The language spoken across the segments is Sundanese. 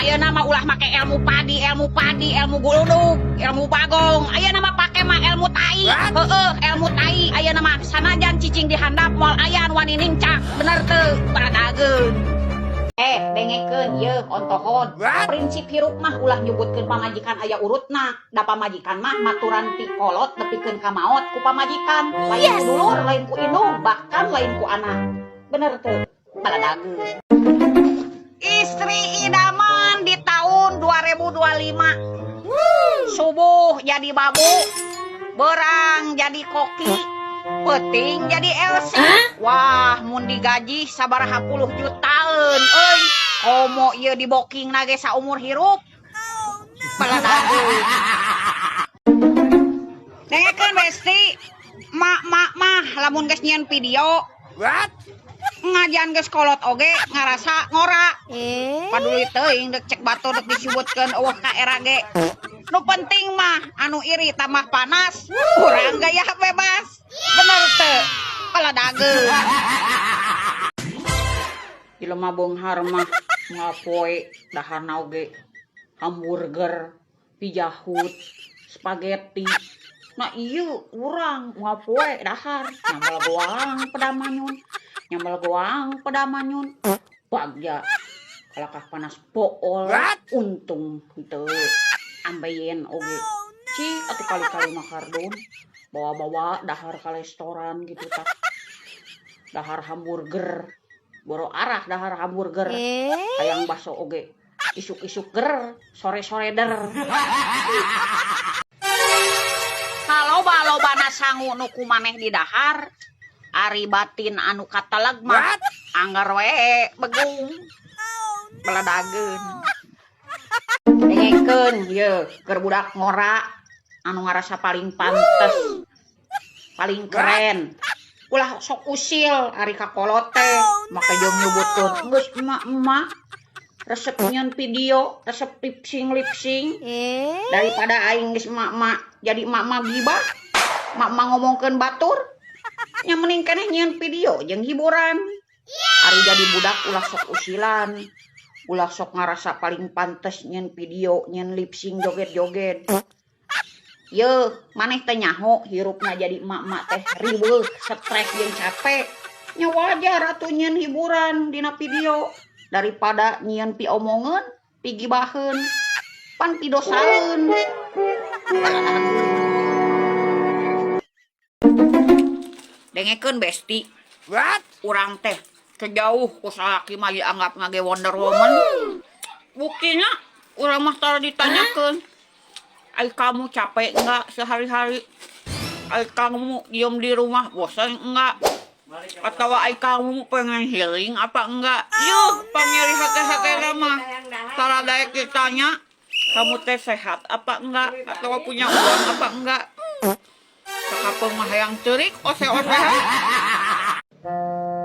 Ayo nama ulah make ilmu padi, ilmu guludug, ilmu bagong. Ayo nama pake mah ilmu tai. Ilmu tai. Ayo nama sanajan cicing dihandap moal ayan wani nincak. Bener teu, baradageun. Dengekeun ieu ontohon. Prinsip hirup mah ulah nyebutkeun pamajikan aya urutna. Da pamajikan mah maturan ti kolot nepikeun ka maot ku pamajikan. Lain ku dulur, lain ku indung, bahkan lain ku anak. Bener teu, baradageun. Istri idaman di tahun 2025. Subuh jadi babu, berang jadi koki, peting jadi Elsa. Wah, mun digaji sabaraha puluh jutaan, euy. Komo ieu di booking nage saumur hirup. Baladageun. Dengekeun besti, mak lamun geus nyieun video. Ngajian geus kolot oge ngarasa ngora. Paduli teuing dek cek batu dek disebutkeun eueuh ka era ge. Nu penting mah anu iri tambah panas, urang gaya bebas. Bener teu? Baladageun. Jelema beunghar mah ngapoe daharna oge hamburger, pijahut, spaghetti. Nah ieu urang ngapoe dahar nyambel goang pedamanyun. Bagja kalakah panas pool. Untung teu ambeien oge. Cik atuh kali-kali mah kardun bawa-bawa dahar ka restoran gitu tah. Dahar hamburger. Boro arah dahar hamburger. Hayang baso oge. Isuk-isuk ger, sore-sore der. Loba-lobana sangu nu kumaneh di dahar. Ari batin anu kataleg mah anggar we begung. Baladageun. Dengekeun ieu keur budak ngora anu ngarasa paling pantes, paling keren. Ulah sok usil ari ka kolot teh, make jeung nyebutkeun geus emak-emak resep nyieun video, resep lip sync. Daripada aing geus emak-emak jadi emak-emak gibah, emak-emak ngomongkeun batur. Nya mending keneh nyieun video jeung hiburan. Ari jadi budak ulah sok usilan. Ulah sok ngarasa paling pantes nyieun video, nyieun lip sync joget-joget. Yeuh, maneh teh nyaho hirupna jadi emak-emak teh riweuh, stres jeung capek. Nya wajar atuh nyieun hiburan dina video daripada nyieun pi omongeun, pi gibaheun, pan pi dosaeun. Dengekeun besti. Urang teh kejauh ku salaki mah dianggap ngage Wonder Woman. Buktinya urang mah tara ditanyakeun, "Ai kamu capek enggak sehari-hari? Ai kamu diem di rumah bosan enggak? Atau ai kamu pengen healing apa enggak?" Yuh, pangnyeri hate-hatena mah tara daek ditanya, "Kamu teh sehat apa enggak? Atau punya uang apa enggak?" Sakapeung mah hayang ceurik ose-osehan.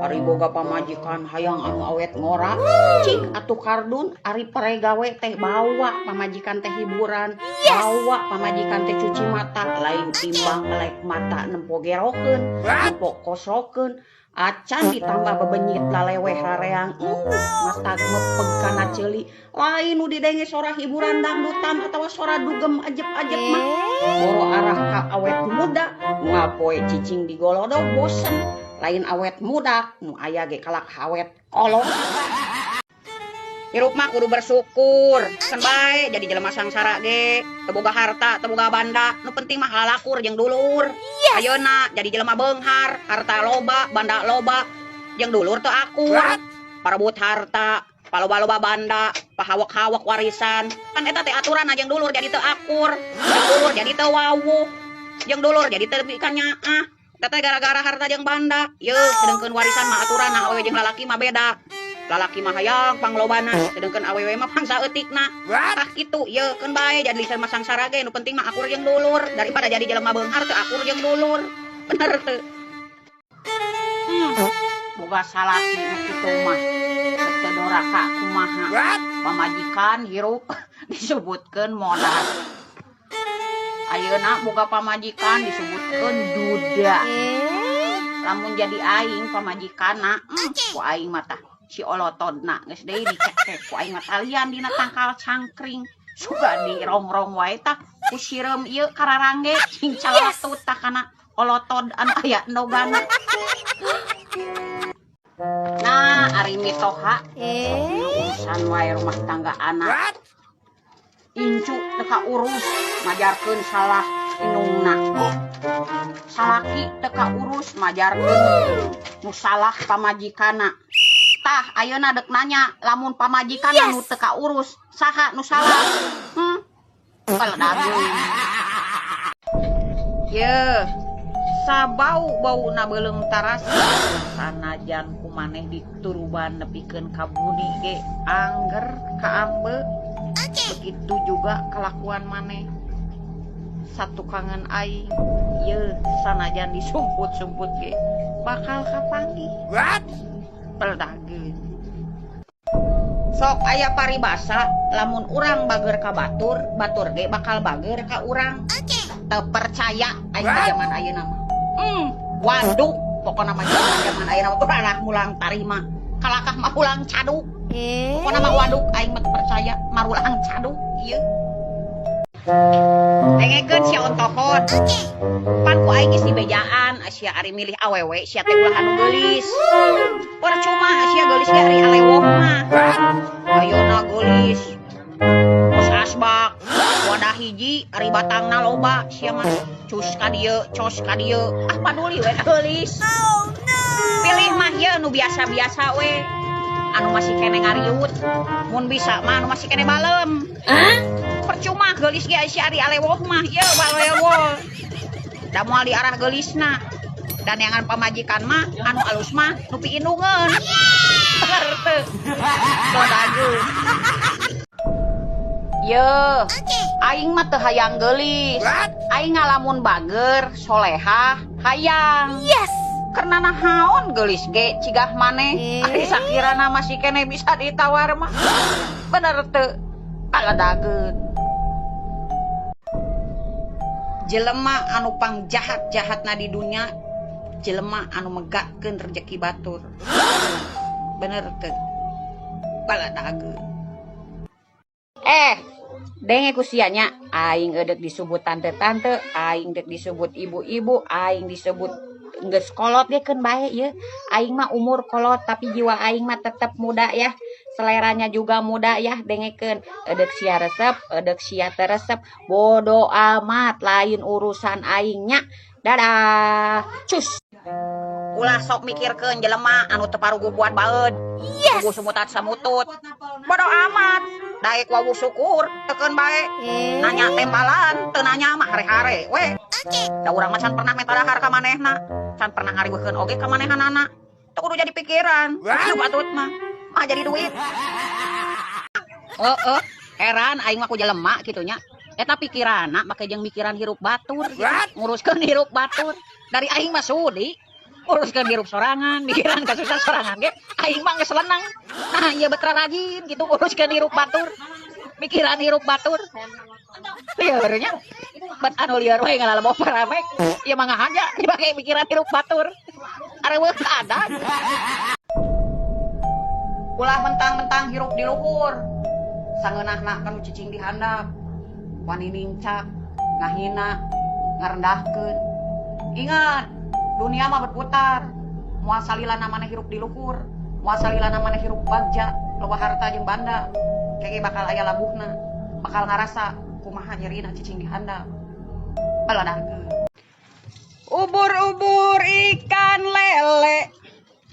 Ari boga pamajikan hayang anu awet ngora. Cik atuh kardun ari paregawe teh bawa pamajikan teh hiburan. Bawa pamajikan teh cuci mata. Lain timbang ngelek mata nempo gerokeun, nempo kosrokeun. Acan ditambah bebenyit laleweh rareang. Mata ngepeg kana ceuli. Lain nu didenge sora hiburan dangdutan atawa sora dugem ajep-ajep mah. Boro arah ka awet muda. Ngapoe cicing digolodog bosen. Lain awet muda, nu aya ge kalak awet kolot. Hirup mah kudu bersyukur. Can bae jadi jelema sangsara ge, teu boga harta, teu boga banda, nu penting mah lalakur jeung dulur. Ayeuna jadi jelema beunghar, harta loba, banda loba, jeung dulur teu akur. Parebut harta, paloba-loba banda, pahawak-hawak warisan. Kan eta teh aturanna jeung dulur jadi teu akur, jeung dulur jadi teu wawuh, jeung dulur jadi teu bikan nyaah. Tete gara-gara harta jeung banda. Yeuh, sedengkeun warisan mah aturanna awewe jeung lalaki mah beda. Lalaki mah hayang panglobana, sedengkeun awewe mah pangsa eutikna. Tah kitu, yeuh keun bae jadi jelema sangsara ge nu penting mah akur jeung dulur daripada jadi jelema beunghar teu akur jeung dulur. Bener teu? Boga salaki nu kitu mah teu doraka kumaha. Pamajikan hirup disebutkeun modal. Ayeuna boga pamajikan disebutkeun duda. Lamun jadi aing pamajikanna, ku aing mah tah si olotodna geus deui dicek ku aing mah talian dina tangkal cangkring suga dirongrong wae tah ku sireum ieu kararangge cing calatut tah kana olotod anu aya nogana. Nah, ari mitoha urusan wae rumah tangga anak. Incu teka urus majarkeun salah indungna. Salaki teka urus majarkeun nu salah pamajikana. Tah ayeuna dek nanya lamun pamajikana nu teka urus saha nu salah. Paledageun. Ye, sabau-bauna beulem tarasa sanajan kumaneh dituruban nepikeun ka budi ge angger kaambe. Begitu juga kelakuan maneh satu kangen aing ye sanajan disumput-sumput ge bakal kapanggih. Peldageun sok aya paribasa lamun urang bager ka batur, batur ge bakal bager ka urang. Teu percaya aing zaman ayeuna mah. Waduh, pokona mah zaman ayeuna mah ulah mulang tarima. Kalakah mah ulang caduk. Pokona mah waduh aing mah percaya marulang caduk ieu. Dengekeun sia ontohon. Pan ku aing geus dibejaan sia ari milih awewe sia teh ulah anu geulis. Percuma sia geulis ge ari alewoh mah. Ayeuna geulis. Bos asbak wadah hiji ari batangna loba sia mah cus ka dieu, cos ka dieu. Ah paduli we geulis. Pilih mah ye nu biasa-biasa we. Anu masih kene ngariut. Mun bisa mah anu masih kene balem. Percuma geulis ge si ari alewoh mah ye balewol. Da moal di arah geulisna. Dan yang pamajikan mah anu alus mah nu piinungeun. Bener teu. Peldageun. Ye, aing mah teu hayang geulis. Aing ngalamun bager, solehah, hayang. Karena nahaon geulis ge cigah maneh. Ari sakirana masih kene bisa ditawar mah. Bener teu. Paledageun. Jelema anu pang jahat-jahatna di dunia, jelema anu megahkeun rezeki batur. Bener teu. Paledageun. Denge kusianya aing eudek disebut tante-tante, aing dek disebut ibu-ibu, aing disebut geus kolot ge keun bae ye. Aing mah umur kolot tapi jiwa aing mah tetep muda ya. Seleranya juga muda ya, dengekeun. Eudek sia resep, eudek sia teu resep, bodo amat lain urusan aingnya. Dadah. Cus. Ulah sok mikirkeun jelema anu teu parugu buat baeud. Tugu sumutat samutut. Bodo amat. Daek wawu syukur tekeun bae. Nanya tembalan, teu nanya mah hare-hare we. Da urang mah can pernah meta dahar ka manehna. Can pernah ngariweukeun oge ka manehanana. Teu kudu jadi pikiran. Anu batut mah jadi duit. Heran aing mah ku jelema kitu nya. Eta pikiranna make jeung mikiran hirup batur. Nguruskeun hirup batur. Dari aing mah sudi. Uruskeun hirup sorangan, mikiran kasusah sorangan ge aing mah geus leunang. Nah, ieu betra rajin gitu uruskeun hirup batur. Mikiran hirup batur. Lieur nya. Bet anu lieur we ngalaleboh paramek. Ieu mah ngahaja dibage mikiran hirup batur. Areueuh ada. Ulah mentang-mentang hirup di luhur. Sangeunahna kanu cicing di handap. Wani nincak, ngahina, ngarendahkeun. Ingat, dunia mah berputar. Moal salilana maneh hirup di luhur, moal salilana maneh hirup bagja, loba harta jeung banda. Kege bakal aya labuhna, bakal ngarasa kumaha nyerina cicing di handap. Baladarkeun. Ubur-ubur ikan lele,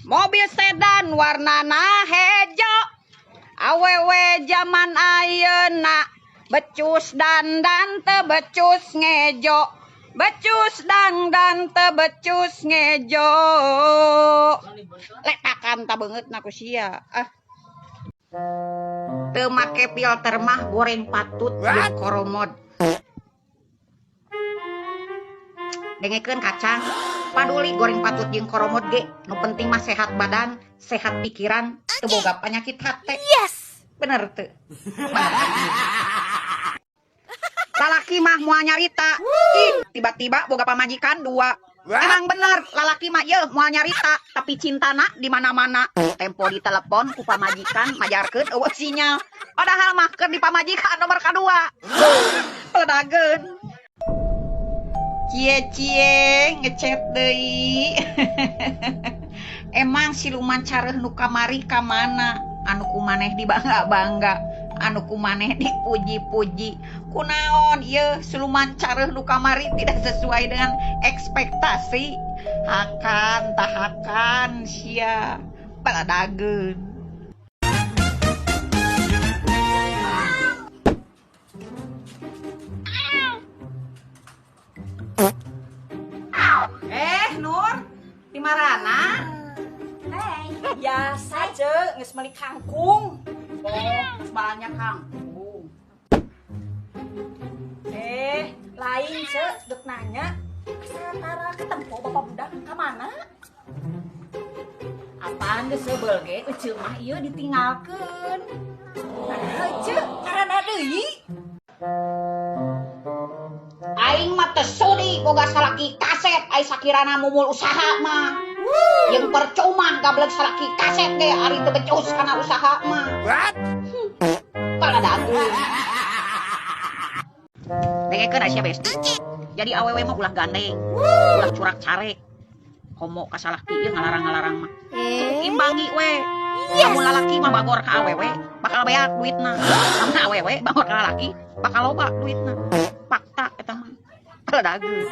mobil sedan warnana hejo, awewe zaman ayeuna becus dandan teu becus ngejo, becus dandan teu becus ngejo. Letakan ta beungeutna ku sia. Teu make filter mah goreng patut jeung koromod. Dengekeun kacang, paduli goreng patut jeung koromod ge, nu penting mah sehat badan, sehat pikiran, teu boga penyakit hate. Bener teu? Salaki mah moal nyarita, tiba-tiba boga pamajikan 2, Emang bener, lalaki mah ye moal nyarita, tapi cintana di mana-mana. Tempo di telepon ku pamajikan majarkeun eueuh sinyal. Padahal mah keur di pamajikan nomor kadua. Peledageun. Cie ngechat deui. Emang siluman careuh nu kamari ka mana? Anu kumaneh dibangga-bangga, anu kumaneh dipuji-puji. Kunaon ieu siluman careuh nu kamari tidak sesuai dengan ekspektasi. Hakan tahakan sia peledageun. Nur, di marana? Biasa ce, geus meuli kangkung. Oh, sebalanya kangkung. Lain ce, dek nanya. Asal ketempo bapak budak ka mana? Apaan geus seubel ge? Euceul mah ieu ditinggalkeun. Nah, ce, karana deui. Aing mah teu sudi boga salaki kaset ai sakirana mumul usaha mah. Yang percuma gableg salaki kaset ge ari teu becus kana usaha mah. Paledageun. Dengekeun aya sia besti. Jadi awewe mah ulah gandeng, ulah curak carek. Homo ka salaki ieu ngalarang-ngalarang mah. Imbangi we. Lamun lalaki mah bagor ka awewe, bakal beak duitna. Lamun awewe bagor ka lalaki, bakal loba duitna. Fakta eta mah. Peledageun.